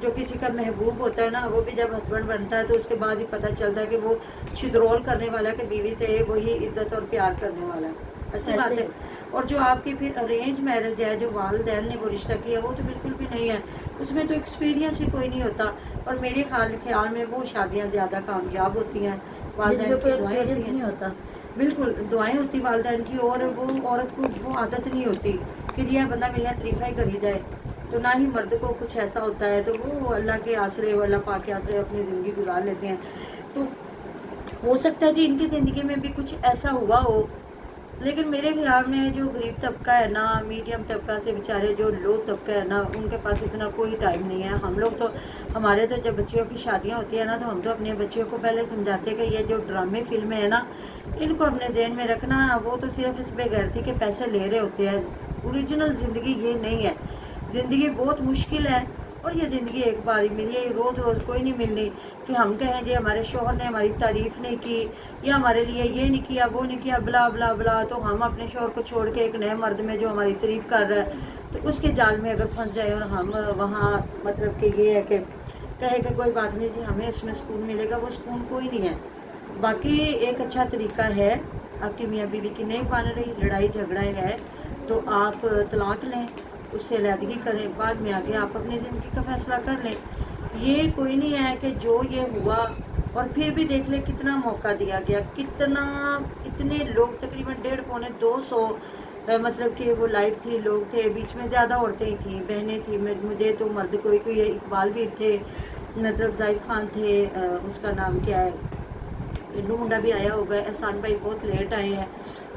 جو کسی کا محبوب ہوتا ہے نا وہ بھی جب ہسبینڈ بنتا ہے تو اس کے بعد ہی پتہ چلتا ہے کہ وہ چھدرول کرنے والا کہ بیوی سے وہی عزت اور پیار کرنے والا ہے، ایسی بات ہے۔ اور جو آپ کی پھر ارینج میرج ہے، جو والدین نے وہ رشتہ کیا، وہ تو بالکل بھی نہیں ہے، اس میں تو ایکسپیرینس ہی کوئی نہیں ہوتا، اور میرے خیال میں وہ شادیاں زیادہ کامیاب ہوتی ہیں، والدین کی دعائیں ہوتی ہیں، نہیں ہوتا، بالکل دعائیں ہوتی والدین کی، اور وہ عورت کو وہ عادت نہیں ہوتی کہ یہ بندہ میرے یہاں طریقہ ہی کری جائے، تو نہ ہی مرد کو کچھ ایسا ہوتا ہے، تو وہ اللہ کے آسرے، وہ اللہ پاک کے آسرے اپنی زندگی گزار لیتے ہیں۔ تو ہو سکتا ہے جی ان کی زندگی میں بھی کچھ ایسا ہوا ہو، لیکن میرے خیال میں جو غریب طبقہ ہے نا، میڈیم طبقہ سے بیچارے جو لو طبقہ ہے نا، ان کے پاس اتنا کوئی ٹائم نہیں ہے۔ ہم لوگ تو، ہمارے تو جب بچیوں کی شادیاں ہوتی ہیں نا، تو ہم تو اپنے بچیوں کو پہلے سمجھاتے ہیں کہ یہ جو ڈرامے فلمیں ہیں نا، ان کو اپنے ذہن میں رکھنا، وہ تو صرف اس بے غیرتی کے پیسے لے رہے ہوتے ہیں، اوریجنل زندگی یہ نہیں ہے، زندگی بہت مشکل ہے، اور یہ زندگی ایک بار ہی ملی ہے، روز روز کوئی نہیں ملنی کہ ہم کہیں جی ہمارے شوہر نے ہماری تعریف نہیں کی، یا ہمارے لیے یہ نہیں کیا، وہ نہیں کیا، بلا بلا بلا، تو ہم اپنے شوہر کو چھوڑ کے ایک نئے مرد میں جو ہماری تعریف کر رہا ہے، تو اس کے جال میں اگر پھنس جائے، اور ہم وہاں مطلب کہ یہ ہے کہ کہے کہ کوئی بات نہیں جی ہمیں اس میں سکون ملے گا، وہ سکون کوئی نہیں ہے۔ باقی ایک اچھا طریقہ ہے، آپ کی میاں بیوی کی نہیں بن رہی، لڑائی جھگڑا ہے، تو آپ طلاق لیں، اس سے علیحدگی کریں، بعد میں آگے آپ اپنی زندگی کا فیصلہ کر لیں۔ یہ کوئی نہیں ہے کہ جو یہ ہوا، اور پھر بھی دیکھ لیں کتنا موقع دیا گیا، اتنے لوگ، تقریباً 150-200 مطلب کہ وہ لائف تھی، لوگ تھے، بیچ میں زیادہ عورتیں ہی تھیں، بہنیں تھیں، مجھے تو مرد کوئی اقبال بھی تھے، مطلب زاہد خان تھے، اس کا نام کیا ہے، انو منڈا بھی آیا ہوگا، احسان بھائی بہت لیٹ آئے ہیں،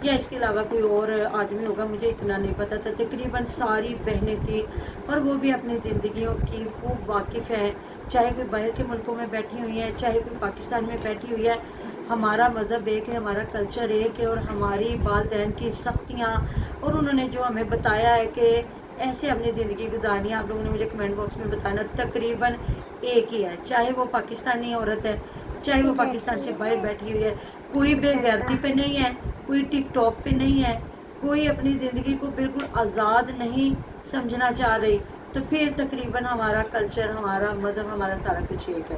یا اس کے علاوہ کوئی اور آدمی ہوگا، مجھے اتنا نہیں پتا تھا، تقریباً ساری بہنیں تھیں، اور وہ بھی اپنی زندگیوں کی خوب واقف ہیں، چاہے کوئی باہر کے ملکوں میں بیٹھی ہوئی ہیں، چاہے کوئی پاکستان میں بیٹھی ہوئی ہے، ہمارا مذہب ایک ہے، ہمارا کلچر ایک ہے، اور ہماری والدین کی سختیاں، اور انہوں نے جو ہمیں بتایا ہے کہ ایسے اپنی زندگی گزارنی ہے، آپ لوگوں نے مجھے کمنٹ باکس میں بتانا، تقریباً ایک ہی ہے، چاہے وہ پاکستانی عورت ہے، چاہے وہ پاکستان سے باہر بیٹھی ہوئی ہے، کوئی بے غیرتی پہ نہیں ہے، کوئی ٹک ٹاک پہ نہیں ہے، کوئی اپنی زندگی کو بالکل آزاد نہیں سمجھنا چاہ رہی، تو پھر تقریباً ہمارا کلچر، ہمارا مذہب، ہمارا سارا کچھ ایک ہے۔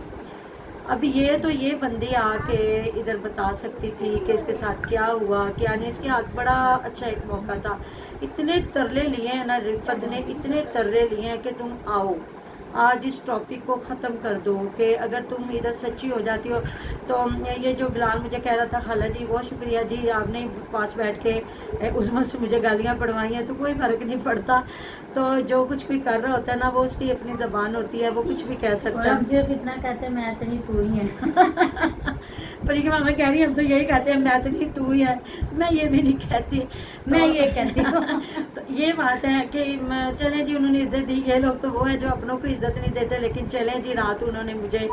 اب یہ بندی آ کے ادھر بتا سکتی تھی کہ اس کے ساتھ کیا ہوا کیا نہیں، اس کے ہاتھ بڑا اچھا ایک موقع تھا، اتنے ترلے لیے ہیں نا، رفت نے اتنے ترلے لیے ہیں کہ تم آؤ آج اس ٹاپک کو ختم کر دو، کہ اگر تم ادھر سچی ہو جاتی ہو تو یہ جو بلال مجھے کہہ رہا تھا، خالہ جی بہت شکریہ جی، آپ نے پاس بیٹھ کے عظمت سے مجھے گالیاں پڑھوائی ہیں، تو کوئی فرق نہیں پڑتا، تو جو کچھ کوئی کر رہا ہوتا ہے نا، وہ اس کی اپنی زبان ہوتی ہے، وہ کچھ بھی کہہ سکتا ہے۔ ہم صرف اتنا کہتے ہیں میں اتنی تو ہی ہے۔ پری کی ماما کہہ رہی ہے ہم تو یہی کہتے ہیں میں اتنی تو ہی ہے، میں یہ بھی نہیں کہتی، میں یہ کہتی ہوں۔ تو یہ بات ہے کہ چلیں جی انہوں نے عزت دی، یہ لوگ تو وہ ہے جو اپنوں کو عزت نہیں دیتے، لیکن چلیں جی رات انہوں نے مجھے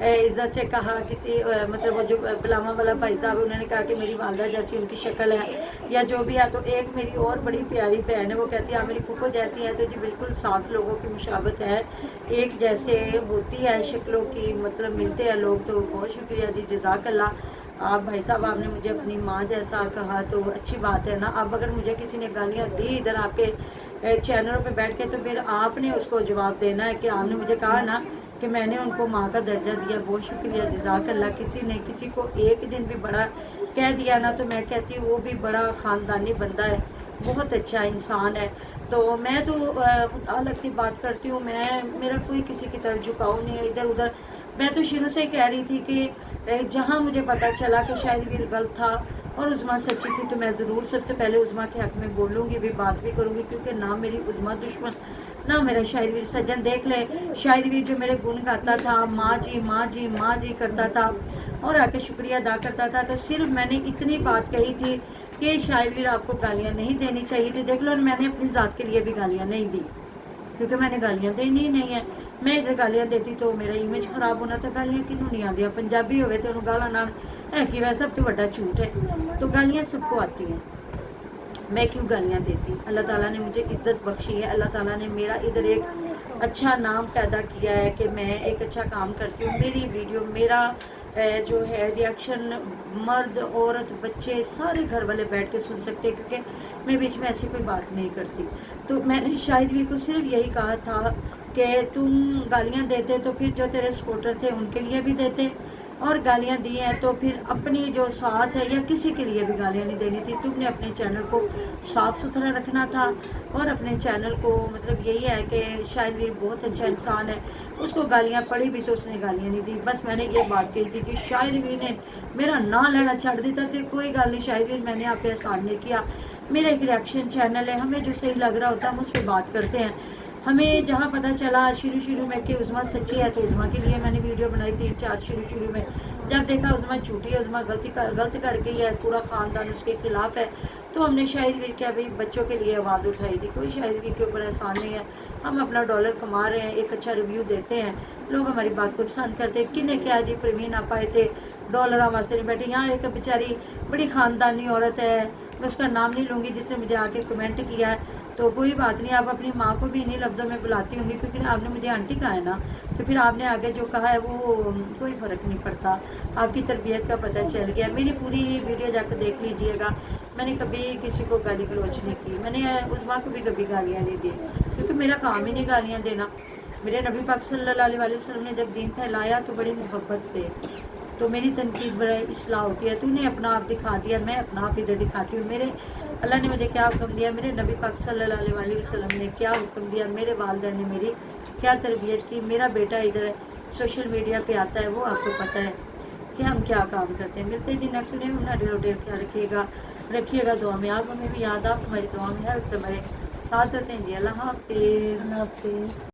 عزت سے کہا، کسی مطلب وہ جو بلاما والا بھائی صاحب، انہوں نے کہا کہ میری والدہ جیسی ان کی شکل ہے یا جو بھی ہے، تو ایک میری اور بڑی پیاری بہن ہے، وہ کہتی ہے میری پھوپھو جیسی ہے، تو جی بالکل 7 لوگوں کی مشابت ہے، ایک جیسے ہوتی ہے شکلوں کی، مطلب ملتے ہیں لوگ، تو بہت شکریہ جی، جزاک اللہ، آپ بھائی صاحب آپ نے مجھے اپنی ماں جیسا کہا، تو اچھی بات ہے نا۔ اب اگر مجھے کسی نے گالیاں دی ادھر آپ کے چینلوں پہ بیٹھ کے، تو پھر آپ نے اس کو جواب دینا ہے کہ آپ نے مجھے کہا نا کہ میں نے ان کو ماں کا درجہ دیا، بہت شکریہ، جزاک اللہ۔ کسی نے کسی کو ایک دن بھی بڑا کہہ دیا نا، تو میں کہتی ہوں وہ بھی بڑا خاندانی بندہ ہے، بہت اچھا انسان ہے۔ تو میں تو الگ کی بات کرتی ہوں، میرا کوئی کسی کی طرف جھکاؤ نہیں ہے ادھر ادھر۔ میں تو شروع سے کہہ رہی تھی کہ جہاں مجھے پتہ چلا کہ شاید ویر غلط تھا اور عظمیٰ سچی تھی، تو میں ضرور سب سے پہلے عظمیٰ کے حق میں بولوں گی بھی، بات بھی کروں گی، کیونکہ نہ میری عظمیٰ دشمن نہ میرا شاہد ویر سجن۔ دیکھ لے شاہد ویر جو میرے گن گاتا تھا، ماں جی ماں جی ماں جی کرتا تھا اور آ کے شکریہ ادا کرتا تھا، تو صرف میں نے اتنی بات کہی تھی کہ شاہد ویر آپ کو گالیاں نہیں دینی چاہیے تھی۔ دیکھ لو میں نے اپنی ذات کے لیے بھی گالیاں نہیں دی، کیونکہ میں نے گالیاں دینی ہی نہیں ہے۔ میں ادھر گالیاں دیتی تو میرا امیج خراب ہونا تھا۔ گالیاں کنوں نہیں آدیاں، پنجابی ہوئے تو انہوں گالا نہ ہے کہ ویسا سب تو بڑا جھوٹ ہے، تو گالیاں سب کو آتی ہیں، میں کیوں گالیاں دیتی؟ اللہ تعالیٰ نے مجھے عزت بخشی ہے، اللہ تعالیٰ نے میرا ادھر ایک اچھا نام پیدا کیا ہے کہ میں ایک اچھا کام کرتی ہوں۔ میری ویڈیو، میرا جو ہے ریاکشن، مرد عورت بچے سارے گھر والے بیٹھ کے سن سکتے ہیں، کیونکہ میں بیچ میں ایسی کوئی بات نہیں کرتی۔ تو میں نے شاہد ویر کو صرف یہی کہا تھا کہ تم گالیاں دیتے تو پھر جو تیرے سپورٹر تھے ان کے لیے بھی دیتے، اور گالیاں دی ہیں تو پھر اپنی جو ساس ہے یا کسی کے لیے بھی گالیاں نہیں دینی تھی. تم نے اپنے چینل کو صاف ستھرا رکھنا تھا، اور اپنے چینل کو مطلب یہی ہے کہ شاہد ویر بہت اچھا انسان ہے، اس کو گالیاں پڑی بھی تو اس نے گالیاں نہیں دی. بس میں نے یہ بات کہی تھی کہ شاہد ویر نے میرا نام لینا چھڑ دیتا تھا. کوئی گل نہیں شاہد ویر، میں نے آپ پہ احسان نہیں کیا، میرا ایک ریئیکشن چینل ہے، ہمیں جو صحیح لگ رہا ہوتا ہے ہم اس پہ بات کرتے ہیں. ہمیں جہاں پتہ چلا شروع میں کہ عظمیٰ سچی ہے تو عظمیٰ کے لیے میں نے ویڈیو بنائی 3-4 شروع میں. جب دیکھا عظمیٰ جھوٹی ہے، عظمیٰ غلط کر گئی ہے، پورا خاندان اس کے خلاف ہے، تو ہم نے شاہد ویر کے ابھی بچوں کے لیے آواز اٹھائی تھی. کوئی شاہد ویر کے اوپر احسان نہیں ہے، ہم اپنا ڈالر کما رہے ہیں، ایک اچھا ریویو دیتے ہیں، لوگ ہماری بات کو پسند کرتے ہیں. کن نے کیا جی پروین آپ آئے تھے ڈالر واسطے نہیں بیٹھے. یہاں ایک بیچاری بڑی خاندانی عورت ہے، میں اس کا نام نہیں لوں گی، جس نے مجھے آ کے کمنٹ کیا ہے. تو کوئی بات نہیں، آپ اپنی ماں کو بھی انہیں لفظوں میں بلاتی ہوں گی، کیونکہ آپ نے مجھے آنٹی کہا ہے نا، تو پھر آپ نے آگے جو کہا ہے وہ کوئی فرق نہیں پڑتا. آپ کی تربیت کا پتہ چل گیا. میری پوری ویڈیو جا کے دیکھ لیجئے گا، میں نے کبھی کسی کو گالی گلوچ نہیں کی، میں نے عظمیٰ کو بھی کبھی گالیاں نہیں دی، کیونکہ میرا کام ہی نہیں گالیاں دینا. میرے نبی پاک صلی اللہ علیہ وسلم نے جب دین پھیلایا تو بڑی محبت سے، تو میری تنقید بڑا اصلاح ہوتی ہے. تو نے اپنا آپ دکھا دیا، میں اپنا آپ ادھر دکھاتی ہوں. میرے اللہ نے مجھے کیا حکم دیا، میرے نبی پاک صلی اللہ علیہ وسلم نے کیا حکم دیا، میرے والدین نے میری کیا تربیت کی. میرا بیٹا ادھر سوشل میڈیا پہ آتا ہے، وہ آپ کو پتہ ہے کہ ہم کیا کام کرتے ہیں. ملتے جی نیکسٹ ڈے میں. ڈیر خیال رکھیے گا دعا میں. آپ ہمیں بھی یاد، آپ ہماری دعا میں ہر ہمارے ساتھ ہوتے ہیں جی. اللہ حافظ. اللہ حافظ.